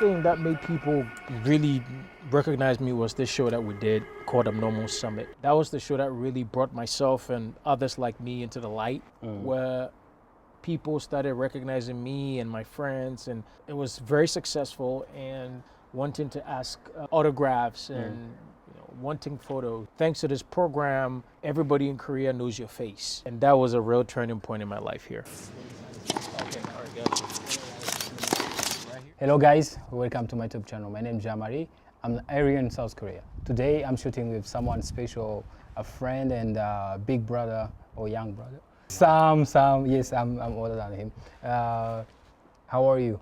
thing that made people really recognize me was this show that we did called Abnormal Summit. That was the show that really brought myself and others like me into the light, where people started recognizing me and my friends, and it was very successful and wanting to ask autographs and wanting photos. Thanks to this program, everybody in Korea knows your face. And that was a real turning point in my life here. Okay, all right, guys. Hello guys, welcome to my YouTube channel. My name is Jean-Marie. I'm an area in South Korea. Today I'm shooting with someone special, a friend and a big brother or young brother. Sam, yes, I'm older than him. How are you?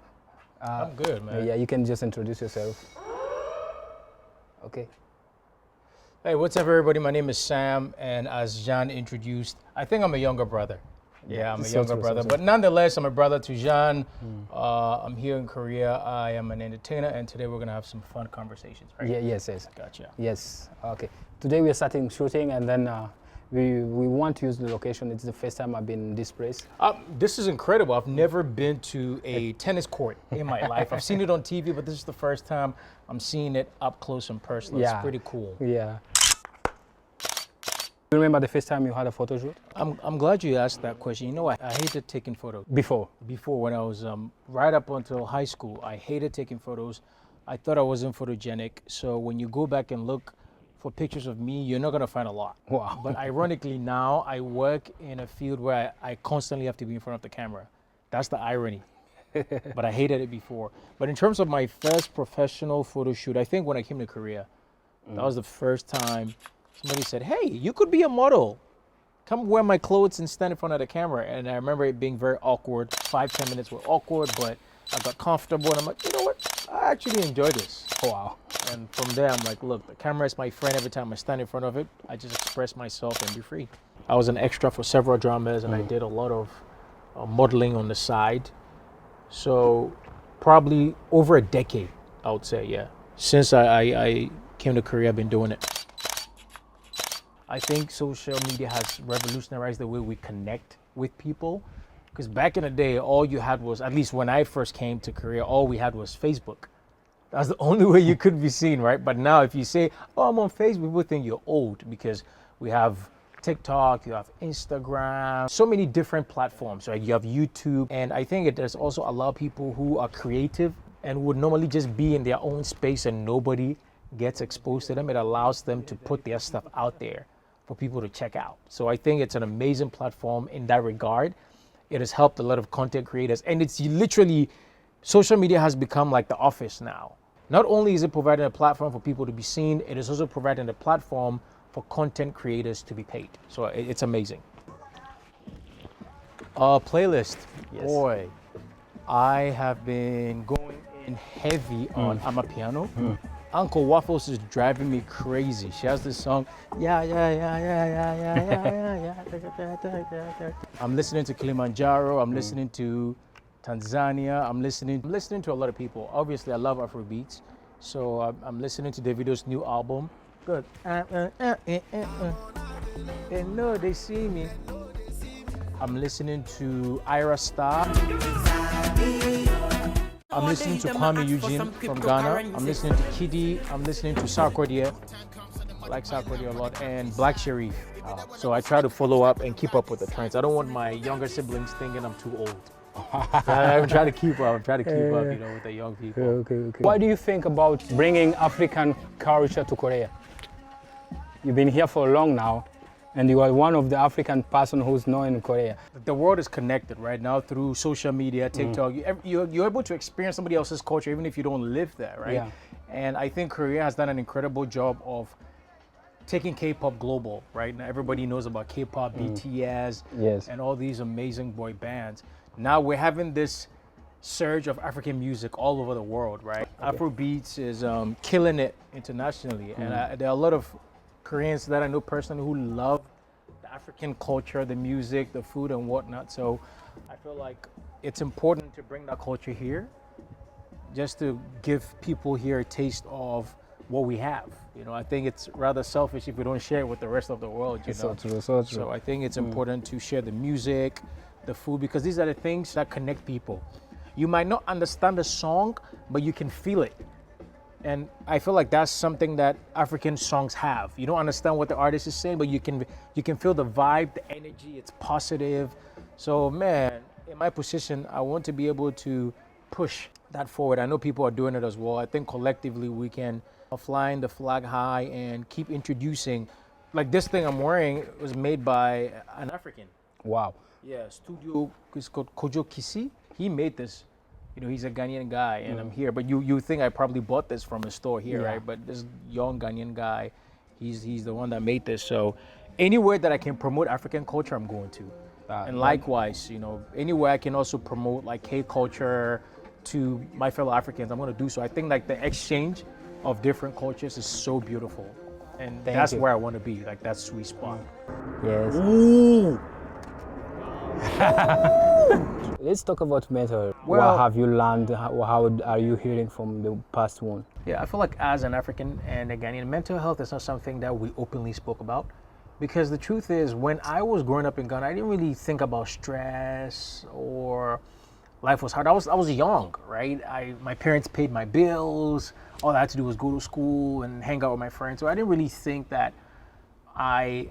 I'm good, man. Yeah, you can just introduce yourself. Okay. Hey, what's up everybody? My name is Sam, and as Jean introduced, I think I'm a younger brother. Yeah, I'm a younger brother, but nonetheless, I'm a brother to Jean. I'm here in Korea. I am an entertainer, and today we're gonna have some fun conversations, right? Yeah, yes. Gotcha. Yes, okay. Today we're starting shooting, and then we want to use the location. It's the first time I've been in this place. This is incredible. I've never been to a tennis court in my life. I've seen it on TV, but this is the first time I'm seeing it up close and personal. Yeah. It's pretty cool. Yeah. You remember the first time you had a photo shoot? I'm glad you asked that question. You know, I hated taking photos. Before When I was right up until high school, I hated taking photos. I thought I wasn't photogenic. So when you go back and look for pictures of me, you're not gonna find a lot. Wow. But ironically now, I work in a field where I constantly have to be in front of the camera. That's the irony. But I hated it before. But in terms of my first professional photo shoot, I think when I came to Korea, that was the first time somebody said, hey, you could be a model. Come wear my clothes and stand in front of the camera. And I remember it being very awkward. 5-10 minutes were awkward, but I got comfortable and I'm like, you know what? I actually enjoy this. Wow. And from there, I'm like, look, the camera is my friend. Every time I stand in front of it, I just express myself and be free. I was an extra for several dramas and I did a lot of modeling on the side. So probably over a decade, I would say, yeah. Since I came to Korea, I've been doing it. I think social media has revolutionized the way we connect with people. Because back in the day, all you had was, at least when I first came to Korea, all we had was Facebook. That's the only way you could be seen, right? But now if you say, oh, I'm on Facebook, people think you're old because we have TikTok, you have Instagram, so many different platforms, right? You have YouTube. And I think there's also a lot of people who are creative and would normally just be in their own space and nobody gets exposed to them. It allows them to put their stuff out there for people to check out. So I think it's an amazing platform in that regard. It has helped a lot of content creators, and it's literally, social media has become like the office now. Not only is it providing a platform for people to be seen, it is also providing a platform for content creators to be paid. So it's amazing. Playlist, yes. Boy, I have been going in heavy on Amapiano. Uncle Waffles is driving me crazy. She has this song, yeah. I'm listening to Kilimanjaro, I'm listening to Tanzania, I'm listening to a lot of people. Obviously, I love Afrobeats, so I'm listening to Davido's new album. Good. They know they see me. I'm listening to Ira Star. I'm listening to Kwame Eugene from Ghana. I'm listening to Kiddy. I'm listening to Sarkodie. I like Sarkodie a lot. And Black Sherif. So I try to follow up and keep up with the trends. I don't want my younger siblings thinking I'm too old. I'm trying to keep up. I'm trying to keep up, with the young people. Okay. What do you think about bringing African culture to Korea? You've been here for long now, and you are one of the African person who's known in Korea. The world is connected right now through social media, TikTok. You're able to experience somebody else's culture even if you don't live there, right? Yeah. And I think Korea has done an incredible job of taking K-pop global, right? Now everybody knows about K-pop, BTS, yes, and all these amazing boy bands. Now we're having this surge of African music all over the world, right? Okay. Afrobeats is killing it internationally, and there are a lot of Koreans that I know personally who love the African culture, the music, the food and whatnot. So I feel like it's important to bring that culture here just to give people here a taste of what we have. I think it's rather selfish if we don't share it with the rest of the world. So true. So I think it's important to share the music, the food, because these are the things that connect people. You might not understand the song, but you can feel it. And I feel like that's something that African songs have. You don't understand what the artist is saying, but you can feel the vibe, the energy. It's positive. So man, in my position, I want to be able to push that forward. I know people are doing it as well. I think collectively we can flying the flag high and keep introducing. Like this thing I'm wearing was made by an African. Wow. Yeah, studio is called Kojo Kisi. He made this. He's a Ghanaian guy, and I'm here. But you think I probably bought this from a store here, Yeah. right? But this young Ghanaian guy, he's the one that made this. So anywhere that I can promote African culture, I'm going to. And likewise, anywhere I can also promote like K culture to my fellow Africans, I'm going to do so. I think like the exchange of different cultures is so beautiful, and Thank that's you. where I want to be. Like that sweet spot. Yes. Ooh. Let's talk about mental health. Well- What have you learned? How are you healing from the past one? Yeah, I feel like as an African and a Ghanaian, mental health is not something that we openly spoke about. Because the truth is, when I was growing up in Ghana, I didn't really think about stress or life was hard. I was young, right? My parents paid my bills. All I had to do was go to school and hang out with my friends. So I didn't really think that I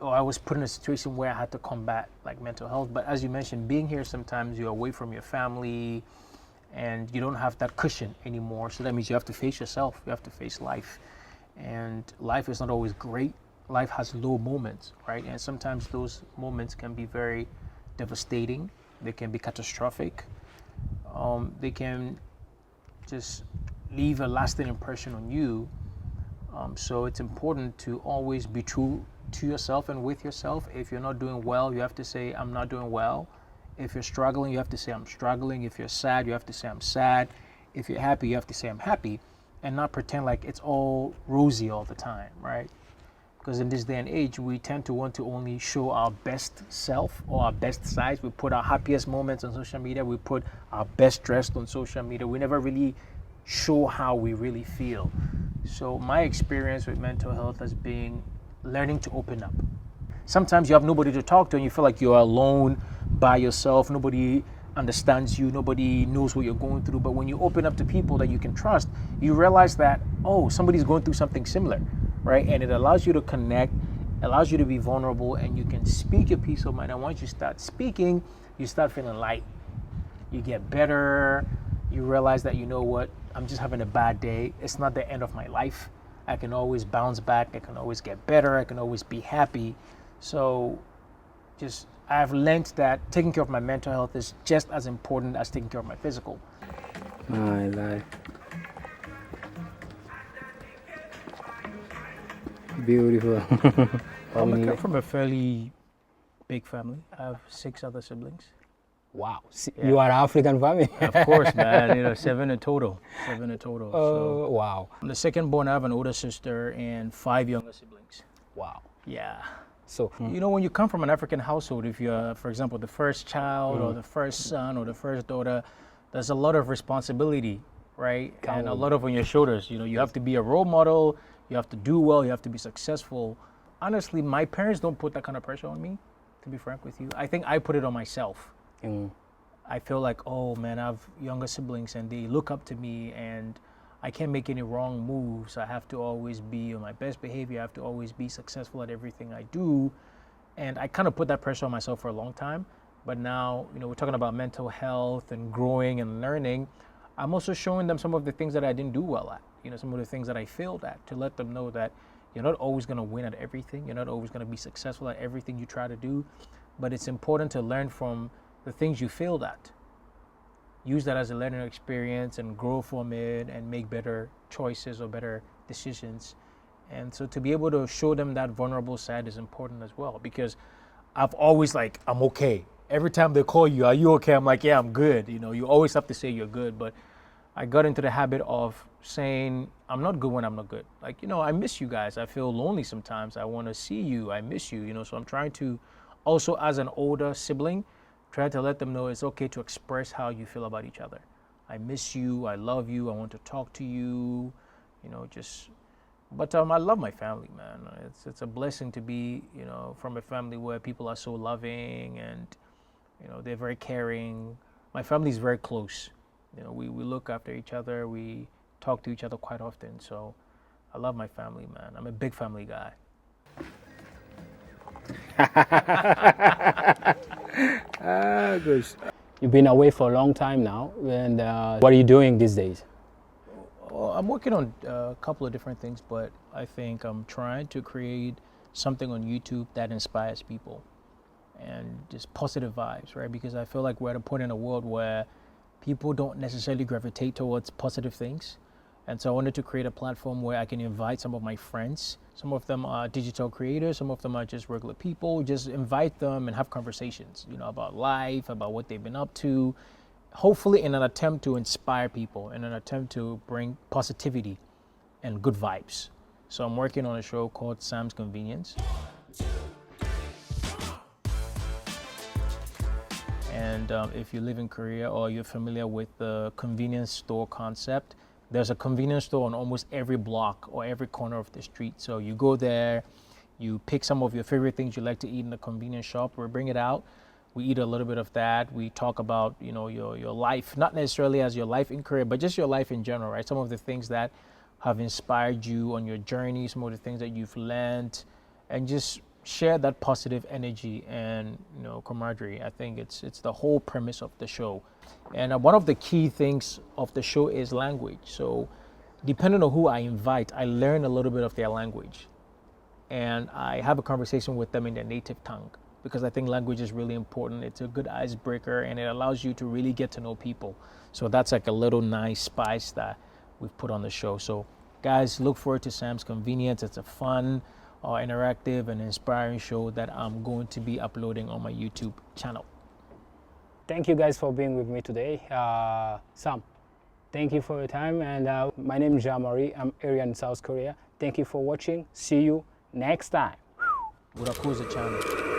was put in a situation where I had to combat like mental health. But as you mentioned, being here, sometimes you're away from your family and you don't have that cushion anymore. So that means you have to face yourself. You have to face life. And life is not always great. Life has low moments, right? And sometimes those moments can be very devastating. They can be catastrophic. They can just leave a lasting impression on you. So it's important to always be true to yourself and with yourself. If you're not doing well, you have to say, I'm not doing well. If you're struggling, you have to say, I'm struggling. If you're sad, you have to say, I'm sad. If you're happy, you have to say, I'm happy. And not pretend like it's all rosy all the time, right? Because in this day and age, we tend to want to only show our best self or our best sides. We put our happiest moments on social media. We put our best dressed on social media. We never really show how we really feel. So my experience with mental health has been learning to open up. Sometimes you have nobody to talk to and you feel like you're alone by yourself. Nobody understands you. Nobody knows what you're going through. But when you open up to people that you can trust, you realize that, oh, somebody's going through something similar, right? And it allows you to connect, allows you to be vulnerable, and you can speak your peace of mind. And once you start speaking, you start feeling light. You get better. You realize that, you know what, I'm just having a bad day. It's not the end of my life. I can always bounce back. I can always get better. I can always be happy. So I've learned that taking care of my mental health is just as important as taking care of my physical. I like. Beautiful. I come from a fairly big family. I have 6 other siblings. Wow. You are African family? Of course, man. 7 in total. 7 in total. So Wow. I'm the second born. I have an older sister and 5 younger siblings. Wow. Yeah. So, When you come from an African household, if you're, for example, the first child or the first son or the first daughter, there's a lot of responsibility, right? And a lot of on your shoulders. You have to be a role model. You have to do well. You have to be successful. Honestly, my parents don't put that kind of pressure on me, to be frank with you. I think I put it on myself. I feel like, oh man, I have younger siblings and they look up to me and I can't make any wrong moves. I have to always be on my best behavior. I have to always be successful at everything I do. And I kind of put that pressure on myself for a long time. But now, we're talking about mental health and growing and learning. I'm also showing them some of the things that I didn't do well at, some of the things that I failed at, to let them know that you're not always going to win at everything. You're not always going to be successful at everything you try to do. But it's important to learn from the things you failed at. Use that as a learning experience and grow from it and make better choices or better decisions. And so to be able to show them that vulnerable side is important as well, because I've always I'm okay. Every time they call you, are you okay? I'm like, yeah, I'm good. You always have to say you're good. But I got into the habit of saying, I'm not good when I'm not good. I miss you guys. I feel lonely sometimes. I want to see you. I miss you, so I'm trying to also, as an older sibling, try to let them know it's okay to express how you feel about each other. I miss you, I love you, I want to talk to you, but I love my family, man. It's a blessing to be, from a family where people are so loving and, they're very caring. my family is very close. You know, we look after each other. We talk to each other quite often. So I love my family, man. I'm a big family guy. Good. You've been away for a long time now, and what are you doing these days? Well, I'm working on a couple of different things, but I think I'm trying to create something on YouTube that inspires people and just positive vibes, right? Because I feel like we're at a point in the world where people don't necessarily gravitate towards positive things. And so I wanted to create a platform where I can invite some of my friends. Some of them are digital creators, some of them are just regular people. Just invite them and have conversations, you know, about life, about what they've been up to. Hopefully in an attempt to inspire people, in an attempt to bring positivity and good vibes. So I'm working on a show called Sam's Convenience. And if you live in Korea or you're familiar with the convenience store concept, there's a convenience store on almost every block or every corner of the street. So you go there, you pick some of your favorite things you like to eat in the convenience shop, we bring it out. We eat a little bit of that. We talk about, you know, your life, not necessarily as your life in Korea, but just your life in general, right? Some of the things that have inspired you on your journey, some of the things that you've learned, and just share that positive energy and, you know, camaraderie. I think it's the whole premise of the show. And one of the key things of the show is language. So depending on who I invite, I learn a little bit of their language. And I have a conversation with them in their native tongue, because I think language is really important. It's a good icebreaker and it allows you to really get to know people. So that's like a little nice spice that we've put on the show. So guys, look forward to Sam's Convenience. It's a fun, interactive and inspiring show that I'm going to be uploading on my YouTube channel. Thank you guys for being with me today. Sam, thank you for your time. And my name is Jean-Marie. I'm area in South Korea. Thank you for watching. See you next time. Urakuza channel.